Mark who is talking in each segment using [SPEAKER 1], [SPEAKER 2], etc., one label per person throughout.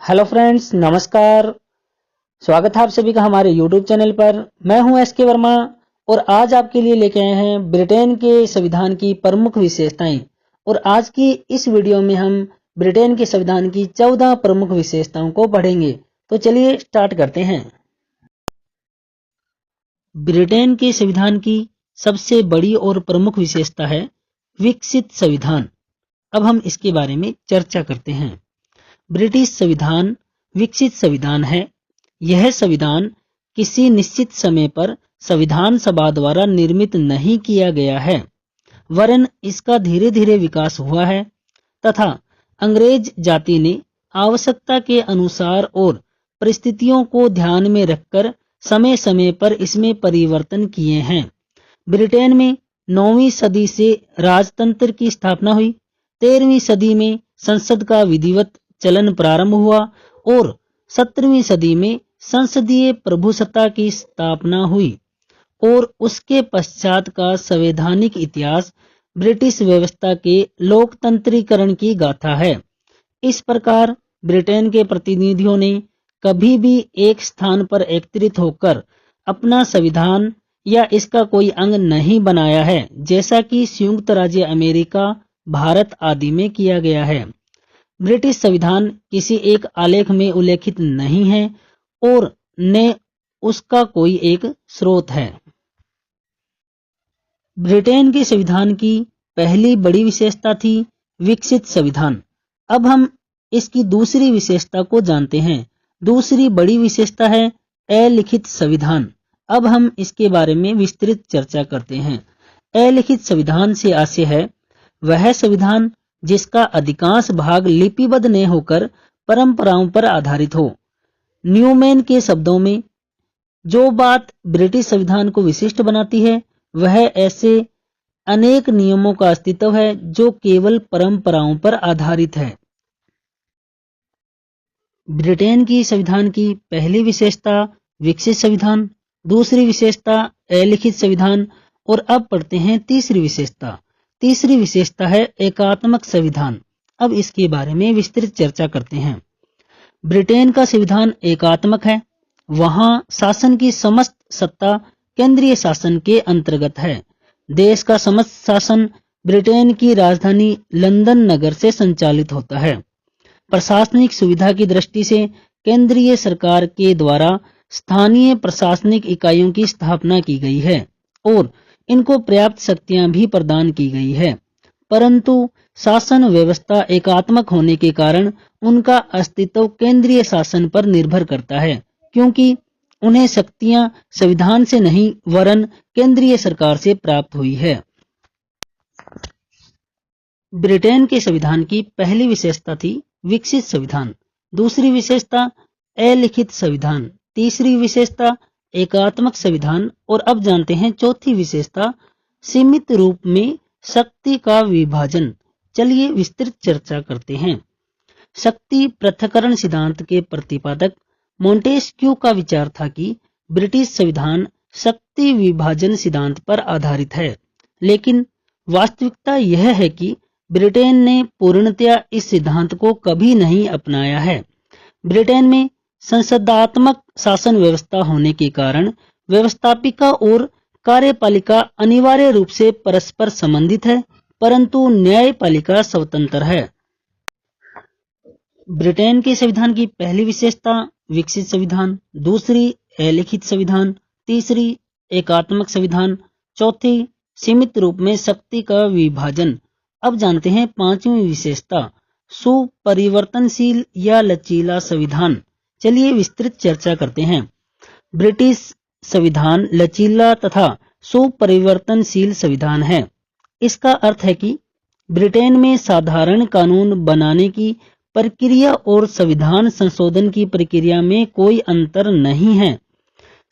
[SPEAKER 1] Hello friends, नमस्कार। स्वागत है आप सभी का हमारे यूट्यूब चैनल पर। मैं हूं एस के वर्मा और आज आपके लिए लेके आए हैं ब्रिटेन के संविधान की प्रमुख विशेषताएं। और आज की इस वीडियो में हम ब्रिटेन के संविधान की 14 प्रमुख विशेषताओं को पढ़ेंगे। तो चलिए स्टार्ट करते हैं। ब्रिटेन के संविधान की सबसे बड़ी और प्रमुख विशेषता है विकसित संविधान। अब हम इसके बारे में चर्चा करते हैं। ब्रिटिश संविधान विकसित संविधान है। यह संविधान किसी निश्चित समय पर संविधान सभा द्वारा निर्मित नहीं किया गया है, वरन इसका धीरे धीरे विकास हुआ है तथा अंग्रेज जाति ने आवश्यकता के अनुसार और परिस्थितियों को ध्यान में रखकर समय समय पर इसमें परिवर्तन किए हैं। ब्रिटेन में 9वीं सदी से राजतंत्र की स्थापना हुई। 13वीं सदी में संसद का विधिवत चलन प्रारंभ हुआ और 17वीं सदी में संसदीय प्रभुसत्ता की स्थापना हुई और उसके पश्चात का संवैधानिक इतिहास ब्रिटिश व्यवस्था के लोकतंत्रीकरण की गाथा है। इस प्रकार ब्रिटेन के प्रतिनिधियों ने कभी भी एक स्थान पर एकत्रित होकर अपना संविधान या इसका कोई अंग नहीं बनाया है, जैसा कि संयुक्त राज्य अमेरिका, भारत आदि में किया गया है। ब्रिटिश संविधान किसी एक आलेख में उल्लेखित नहीं है और न उसका कोई एक स्रोत है। ब्रिटेन के संविधान की पहली बड़ी विशेषता थी विकसित संविधान। अब हम इसकी दूसरी विशेषता को जानते हैं। दूसरी बड़ी विशेषता है अलिखित संविधान। अब हम इसके बारे में विस्तृत चर्चा करते हैं। अलिखित संविधान से आशय है वह संविधान जिसका अधिकांश भाग लिपिबद्ध न होकर परंपराओं पर आधारित हो। न्यूमैन के शब्दों में जो बात ब्रिटिश संविधान को विशिष्ट बनाती है वह ऐसे अनेक नियमों का अस्तित्व है जो केवल परंपराओं पर आधारित है। ब्रिटेन की संविधान की पहली विशेषता विकसित संविधान, दूसरी विशेषता अलिखित संविधान और अब पढ़ते हैं तीसरी विशेषता। तीसरी विशेषता है एकात्मक संविधान। अब इसके बारे में विस्तृत चर्चा करते हैं। ब्रिटेन का संविधान एकात्मक है। वहां शासन की समस्त सत्ता केंद्रीय शासन के अंतर्गत है। देश का समस्त शासन ब्रिटेन की राजधानी लंदन नगर से संचालित होता है। प्रशासनिक सुविधा की दृष्टि से केंद्रीय सरकार के द्वारा स्थानीय प्रशासनिक इकाइयों की स्थापना की गई है और इनको पर्याप्त शक्तियां भी प्रदान की गई है, परंतु शासन व्यवस्था एकात्मक होने के कारण उनका अस्तित्व केंद्रीय शासन पर निर्भर करता है, क्योंकि उन्हें शक्तियां संविधान से नहीं वरन केंद्रीय सरकार से प्राप्त हुई है। ब्रिटेन के संविधान की पहली विशेषता थी विकसित संविधान, दूसरी विशेषता अलिखित संविधान, तीसरी विशेषता एकात्मक संविधान और अब जानते हैं चौथी विशेषता सीमित रूप में शक्ति का विभाजन। चलिए विस्तृत चर्चा करते हैं। शक्ति पृथक्करण सिद्धांत के प्रतिपादक मोंटेस्क्यू का विचार था कि ब्रिटिश संविधान शक्ति विभाजन सिद्धांत पर आधारित है, लेकिन वास्तविकता यह है कि ब्रिटेन ने पूर्णतया इस सिद्धांत को कभी नहीं अपनाया है। ब्रिटेन में संसदात्मक शासन व्यवस्था होने के कारण व्यवस्थापिका और कार्यपालिका अनिवार्य रूप से परस्पर संबंधित है, परंतु न्यायपालिका स्वतंत्र है। ब्रिटेन के संविधान की पहली विशेषता विकसित संविधान, दूसरी अलिखित संविधान, तीसरी एकात्मक संविधान, चौथी सीमित रूप में शक्ति का विभाजन। अब जानते हैं पांचवी विशेषता सुपरिवर्तनशील या लचीला संविधान। चलिए विस्तृत चर्चा करते हैं। ब्रिटिश संविधान लचीला तथा सुपरिवर्तनशील संविधान है। इसका अर्थ है कि ब्रिटेन में साधारण कानून बनाने की प्रक्रिया और संविधान संशोधन की प्रक्रिया में कोई अंतर नहीं है।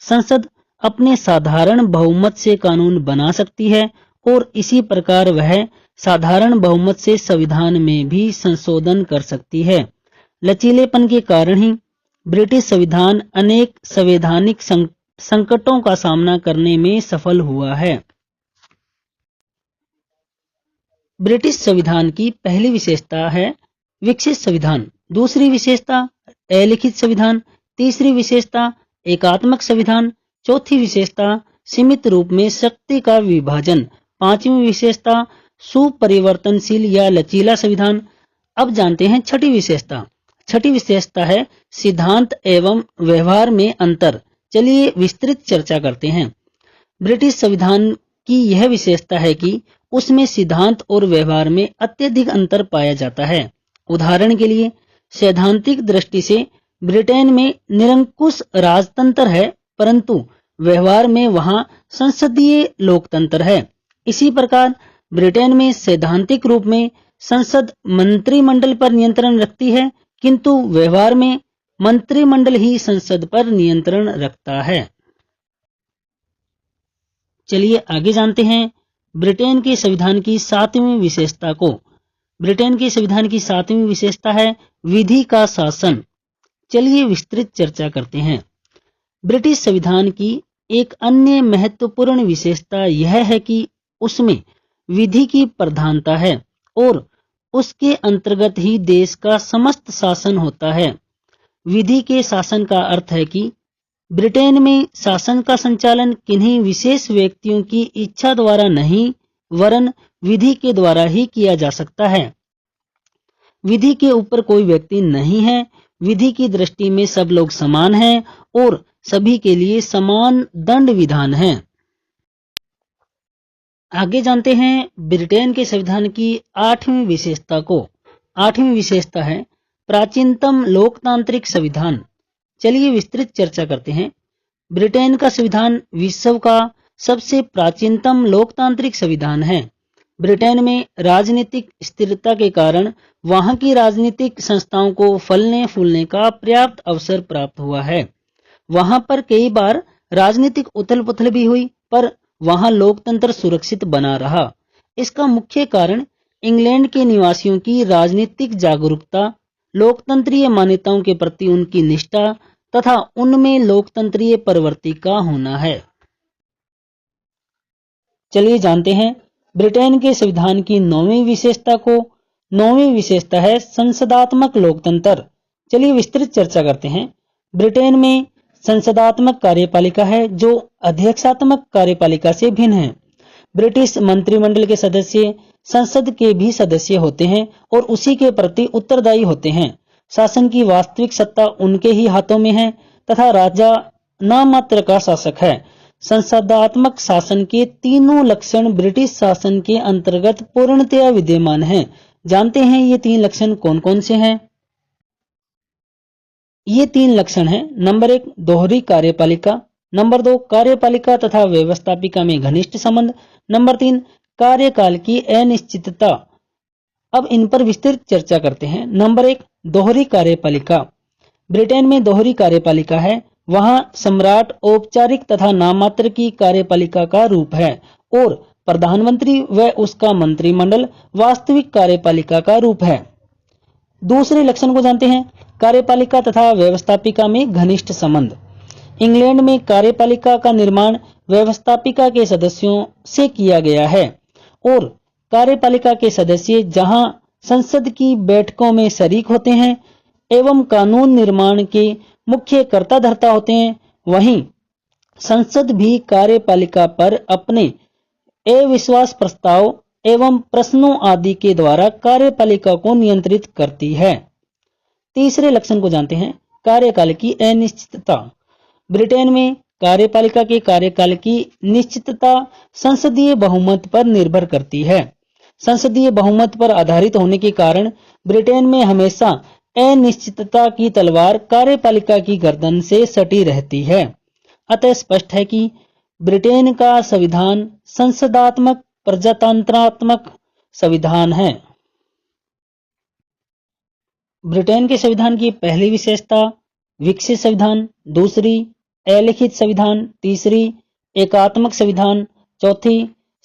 [SPEAKER 1] संसद अपने साधारण बहुमत से कानून बना सकती है और इसी प्रकार वह साधारण बहुमत से संविधान में भी संशोधन कर सकती है। लचीलेपन के कारण ही ब्रिटिश संविधान अनेक संवैधानिक संकटों का सामना करने में सफल हुआ है। ब्रिटिश संविधान की पहली विशेषता है विकसित संविधान, दूसरी विशेषता अलिखित संविधान। तीसरी विशेषता एकात्मक संविधान। चौथी विशेषता सीमित रूप में शक्ति का विभाजन। पांचवी विशेषता सुपरिवर्तनशील या लचीला संविधान। अब जानते हैं छठी विशेषता। छठी विशेषता है सिद्धांत एवं व्यवहार में अंतर। चलिए विस्तृत चर्चा करते हैं। ब्रिटिश संविधान की यह विशेषता है कि उसमें सिद्धांत और व्यवहार में अत्यधिक अंतर पाया जाता है। उदाहरण के लिए सैद्धांतिक दृष्टि से ब्रिटेन में निरंकुश राजतंत्र है, परंतु व्यवहार में वहां संसदीय लोकतंत्र है। इसी प्रकार ब्रिटेन में सैद्धांतिक रूप में संसद मंत्रिमंडल पर नियंत्रण रखती है, किंतु व्यवहार में मंत्रिमंडल ही संसद पर नियंत्रण रखता है। चलिए आगे जानते हैं ब्रिटेन के संविधान की सातवीं विशेषता को। ब्रिटेन के संविधान की सातवीं विशेषता है विधि का शासन। चलिए विस्तृत चर्चा करते हैं। ब्रिटिश संविधान की एक अन्य महत्वपूर्ण विशेषता यह है कि उसमें विधि की प्रधानता है और उसके अंतर्गत ही देश का समस्त शासन होता है। विधि के शासन का अर्थ है कि ब्रिटेन में शासन का संचालन किन्हीं विशेष व्यक्तियों की इच्छा द्वारा नहीं, वरन विधि के द्वारा ही किया जा सकता है। विधि के ऊपर कोई व्यक्ति नहीं है। विधि की दृष्टि में सब लोग समान हैं और सभी के लिए समान दंड विधान है। आगे जानते हैं ब्रिटेन के संविधान की आठवीं विशेषता को। आठवीं विशेषता है प्राचीनतम लोकतांत्रिक संविधान। चलिए विस्तृत चर्चा करते हैं। ब्रिटेन का संविधान विश्व का सबसे प्राचीनतम लोकतांत्रिक संविधान है। ब्रिटेन में राजनीतिक स्थिरता के कारण वहां की राजनीतिक संस्थाओं को फलने फूलने का पर्याप्त अवसर प्राप्त हुआ है। वहां पर कई बार राजनीतिक उथल पुथल भी हुई, पर वहां लोकतंत्र सुरक्षित बना रहा। इसका मुख्य कारण इंग्लैंड के निवासियों की राजनीतिक जागरूकता, लोकतंत्रीय मान्यताओं के प्रति उनकी निष्ठा तथा उनमें लोकतंत्रीय प्रवृत्ति का होना है। चलिए जानते हैं ब्रिटेन के संविधान की नौवीं विशेषता को। नौवीं विशेषता है संसदात्मक लोकतंत्र। चलिए विस्तृत चर्चा करते हैं। ब्रिटेन में संसदात्मक कार्यपालिका है जो अध्यक्षात्मक कार्यपालिका से भिन्न है। ब्रिटिश मंत्रिमंडल के सदस्य संसद के भी सदस्य होते हैं और उसी के प्रति उत्तरदायी होते हैं। शासन की वास्तविक सत्ता उनके ही हाथों में है तथा राजा नाममात्र का शासक है। संसदात्मक शासन के तीनों लक्षण ब्रिटिश शासन के अंतर्गत पूर्णतया विद्यमान हैं। जानते हैं ये तीन लक्षण कौन कौन से हैं? ये तीन लक्षण हैं। नंबर 1 दोहरी कार्यपालिका, नंबर 2 कार्यपालिका तथा व्यवस्थापिका में घनिष्ठ संबंध, नंबर 3 कार्यकाल की अनिश्चितता। अब इन पर विस्तृत चर्चा करते हैं। नंबर 1 दोहरी कार्यपालिका। ब्रिटेन में दोहरी कार्यपालिका है। वहां सम्राट औपचारिक तथा नाममात्र की कार्यपालिका का रूप है और प्रधानमंत्री व उसका मंत्रिमंडल वास्तविक कार्यपालिका का रूप है। दूसरे लक्षण को जानते हैं, कार्यपालिका तथा व्यवस्थापिका में घनिष्ठ संबंध। इंग्लैंड में कार्यपालिका का निर्माण व्यवस्थापिका के सदस्यों से किया गया है और कार्यपालिका के सदस्य जहां संसद की बैठकों में शरीक होते हैं एवं कानून निर्माण के मुख्य कर्ता धर्ता होते हैं, वहीं संसद भी कार्यपालिका पर अपने अविश्वास प्रस्ताव एवं प्रश्नों आदि के द्वारा कार्यपालिका को नियंत्रित करती है। तीसरे लक्षण को जानते हैं, कार्यकाल की अनिश्चितता। ब्रिटेन में कार्यपालिका के कार्यकाल की निश्चितता संसदीय बहुमत पर निर्भर करती है। संसदीय बहुमत पर आधारित होने के कारण ब्रिटेन में हमेशा अनिश्चितता की तलवार कार्यपालिका की गर्दन से सटी रहती है। अतः स्पष्ट है कि ब्रिटेन का संविधान संसदात्मक प्रजातंत्रात्मक संविधान है। ब्रिटेन के संविधान की पहली विशेषता विकसित संविधान, दूसरी अलिखित संविधान, तीसरी एकात्मक संविधान, चौथी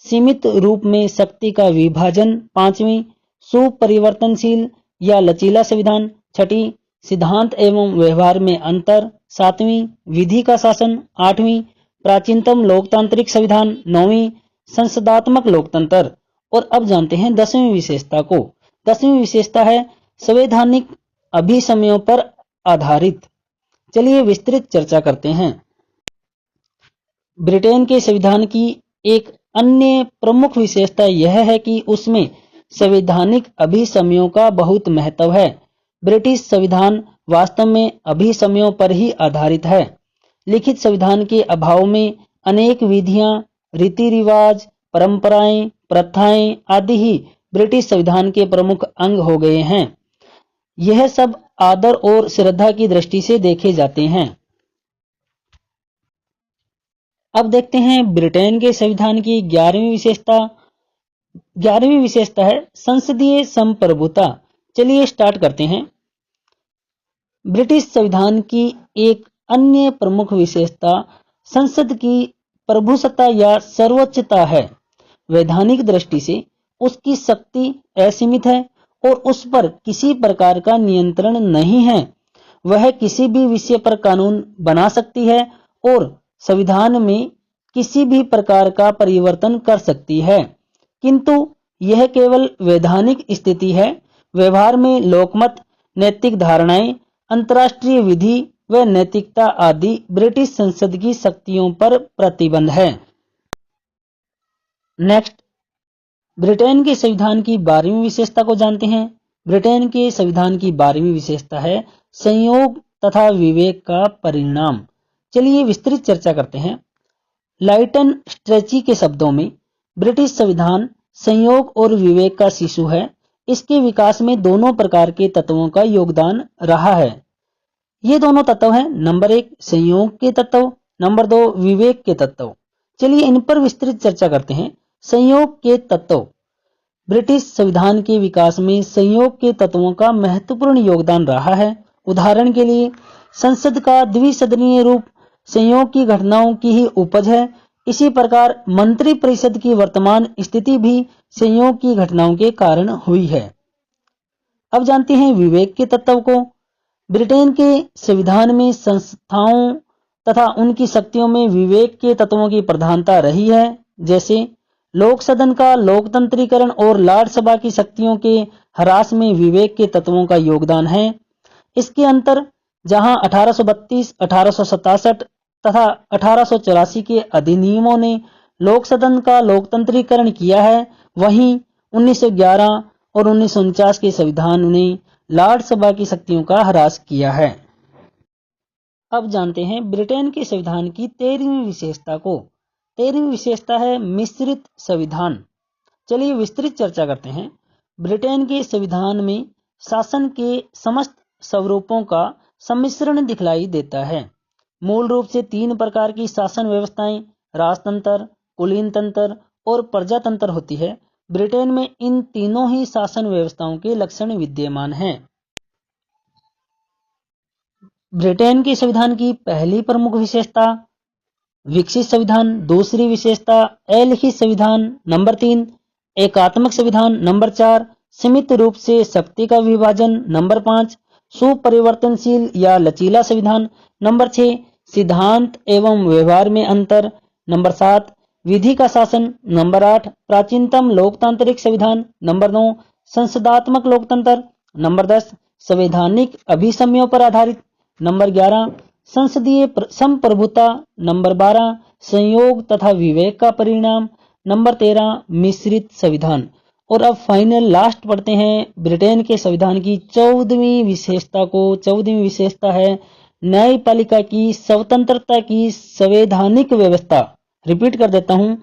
[SPEAKER 1] सीमित रूप में शक्ति का विभाजन, पांचवी सुपरिवर्तनशील या लचीला संविधान, छठी सिद्धांत एवं व्यवहार में अंतर, सातवीं विधि का शासन, आठवीं प्राचीनतम लोकतांत्रिक संविधान, नौवीं संसदात्मक लोकतंत्र। और अब जानते हैं 10वीं विशेषता को। 10वीं विशेषता है संवैधानिक अभिसमयों पर आधारित। चलिए विस्तृत चर्चा करते हैं। ब्रिटेन के संविधान की एक अन्य प्रमुख विशेषता यह है कि उसमें संवैधानिक अभिसमयों का बहुत महत्व है। ब्रिटिश संविधान वास्तव में अभिसमयों पर ही आधारित है। लिखित संविधान के अभाव में अनेक विधियां, रीति रिवाज, परंपराएं, प्रथाएं आदि ही ब्रिटिश संविधान के प्रमुख अंग हो गए हैं। यह सब आदर और श्रद्धा की दृष्टि से देखे जाते हैं। अब देखते हैं ब्रिटेन के संविधान की 11वीं विशेषता। 11वीं विशेषता है संसदीय संप्रभुता। चलिए स्टार्ट करते हैं। ब्रिटिश संविधान की एक अन्य प्रमुख विशेषता संसद की प्रभुसत्ता या सर्वोच्चता है। वैधानिक दृष्टि से उसकी शक्ति असीमित है और उस पर किसी प्रकार का नियंत्रण नहीं है। वह किसी भी विषय पर कानून बना सकती है और संविधान में किसी भी प्रकार का परिवर्तन कर सकती है, किंतु यह केवल वैधानिक स्थिति है। व्यवहार में लोकमत, नैतिक धारणाएं, अंतर्राष्ट्रीय विधि व नैतिकता आदि ब्रिटिश संसद की शक्तियों पर प्रतिबंध है। नेक्स्ट, ब्रिटेन के संविधान की 12वीं विशेषता को जानते हैं। ब्रिटेन के संविधान की 12वीं विशेषता है संयोग तथा विवेक का परिणाम। चलिए विस्तृत चर्चा करते हैं। लाइटन स्ट्रेची के शब्दों में ब्रिटिश संविधान संयोग और विवेक का शिशु है। इसके विकास में दोनों प्रकार के तत्वों का योगदान रहा है। ये दोनों तत्व हैं, नंबर 1 संयोग के तत्व, नंबर 2 विवेक के तत्व। चलिए इन पर विस्तृत चर्चा करते हैं। संयोग के तत्व। ब्रिटिश संविधान के विकास में संयोग के तत्वों का महत्वपूर्ण योगदान रहा है। उदाहरण के लिए संसद का द्विसदनीय रूप संयोग की घटनाओं की ही उपज है। इसी प्रकार मंत्री परिषद की वर्तमान स्थिति भी संयोग की घटनाओं के कारण हुई है। अब जानते हैं विवेक के तत्व को। ब्रिटेन के संविधान में संस्थाओं तथा उनकी शक्तियों में विवेक के तत्वों की प्रधानता रही है। जैसे लोक सदन का लोकतंत्रीकरण और लॉर्ड सभा की शक्तियों के ह्रास में विवेक के तत्वों का योगदान है। इसके अंतर जहां 1832, 1867 तथा 1884 के अधिनियमों ने लोक सदन का लोकतंत्रीकरण किया है, वहीं 1911 और 1949 के संविधान ने लॉर्ड सभा की शक्तियों का ह्रास किया है। अब जानते हैं ब्रिटेन के संविधान की 13वीं विशेषता को। 13वीं विशेषता है मिश्रित संविधान। चलिए विस्तृत चर्चा करते हैं। ब्रिटेन के संविधान में शासन के समस्त स्वरूपों का सम्मिश्रण दिखलाई देता है। मूल रूप से 3 प्रकार की शासन व्यवस्थाएं राजतंत्र, कुलीन तंत्र और प्रजातंत्र होती है। ब्रिटेन में इन तीनों ही शासन व्यवस्थाओं के लक्षण विद्यमान हैं। ब्रिटेन के संविधान की पहली प्रमुख विशेषता विकसित संविधान, दूसरी विशेषता अलिखित संविधान, नंबर 3 एकात्मक संविधान, नंबर 4 सीमित रूप से शक्ति का विभाजन, नंबर 5 सुपरिवर्तनशील या लचीला संविधान, नंबर 6 सिद्धांत एवं व्यवहार में अंतर, नंबर 7 विधि का शासन, नंबर 8 प्राचीनतम लोकतांत्रिक संविधान, नंबर 9 संसदात्मक लोकतंत्र, नंबर 10 संवैधानिक अभिसमयों पर आधारित, नंबर 11 संसदीय संप्रभुता, नंबर 12 संयोग तथा विवेक का परिणाम, नंबर 13 मिश्रित संविधान। और अब फाइनल लास्ट पढ़ते हैं ब्रिटेन के संविधान की 14वीं विशेषता को। 14वीं विशेषता है न्यायपालिका की स्वतंत्रता की संवैधानिक व्यवस्था। रिपीट कर देता हूं,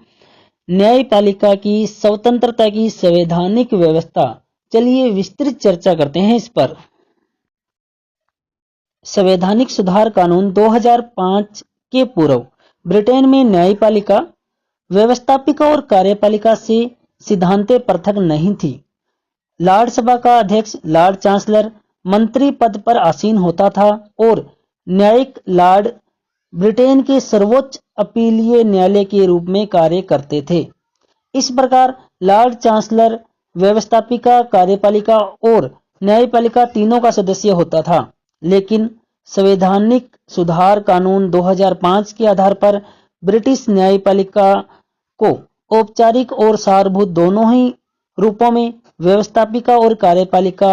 [SPEAKER 1] न्यायपालिका की स्वतंत्रता की संवैधानिक व्यवस्था। चलिए विस्तृत चर्चा करते हैं इस पर। संवैधानिक सुधार कानून 2005 के पूर्व ब्रिटेन में न्यायपालिका व्यवस्थापिका और कार्यपालिका से सिद्धांतें पृथक नहीं थी। लॉर्ड सभा का अध्यक्ष लॉर्ड चांसलर मंत्री पद पर आसीन होता था और न्यायिक लॉर्ड ब्रिटेन के सर्वोच्च अपीलीय न्यायालय के रूप में कार्य करते थे। इस प्रकार लॉर्ड चांसलर व्यवस्थापिका, कार्यपालिका और न्यायपालिका तीनों का सदस्य होता था। लेकिन संवैधानिक सुधार कानून 2005 के आधार पर ब्रिटिश न्यायपालिका को औपचारिक और सारभूत दोनों ही रूपों में व्यवस्थापिका और कार्यपालिका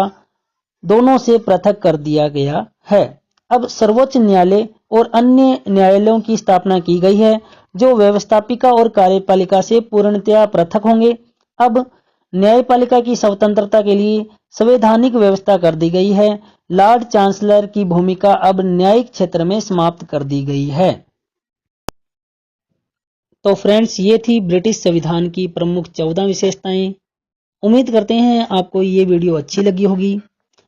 [SPEAKER 1] दोनों से पृथक कर दिया गया। है। अब सर्वोच्च न्यायालय और अन्य न्यायालयों की स्थापना की गई है जो व्यवस्थापिका और कार्यपालिका से पूर्णतया पृथक होंगे। अब न्यायपालिका की स्वतंत्रता के लिए संवैधानिक व्यवस्था कर दी गई है। लॉर्ड चांसलर की भूमिका अब न्यायिक क्षेत्र में समाप्त कर दी गई है। तो फ्रेंड्स, ये थी ब्रिटिश संविधान की प्रमुख 14 विशेषताएं। उम्मीद करते हैं आपको ये वीडियो अच्छी लगी होगी।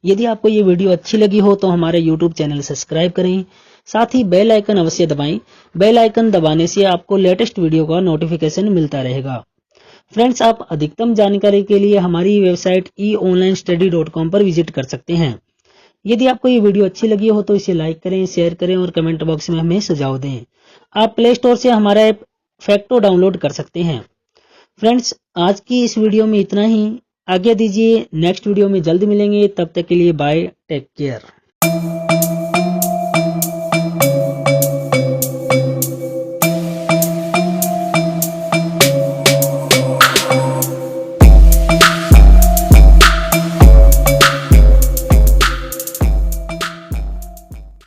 [SPEAKER 1] यदि आपको ये वीडियो अच्छी लगी हो तो हमारे YouTube चैनल सब्सक्राइब करें, साथ ही बेल आइकन अवश्य दबाएं। बेल आइकन दबाने से आपको लेटेस्ट वीडियो का नोटिफिकेशन मिलता रहेगा। फ्रेंड्स, आप अधिकतम जानकारी के लिए हमारी वेबसाइट eonlinestudy.com पर विजिट कर सकते हैं। यदि आपको ये वीडियो अच्छी लगी हो तो इसे लाइक करें, शेयर करें और कमेंट बॉक्स में हमें सुझाव दें। आप प्ले स्टोर से हमारा ऐप फैक्टो डाउनलोड कर सकते हैं। फ्रेंड्स, आज की इस वीडियो में इतना ही। आज्ञा दीजिए, नेक्स्ट वीडियो में जल्द मिलेंगे। तब तक के लिए बाय, टेक केयर।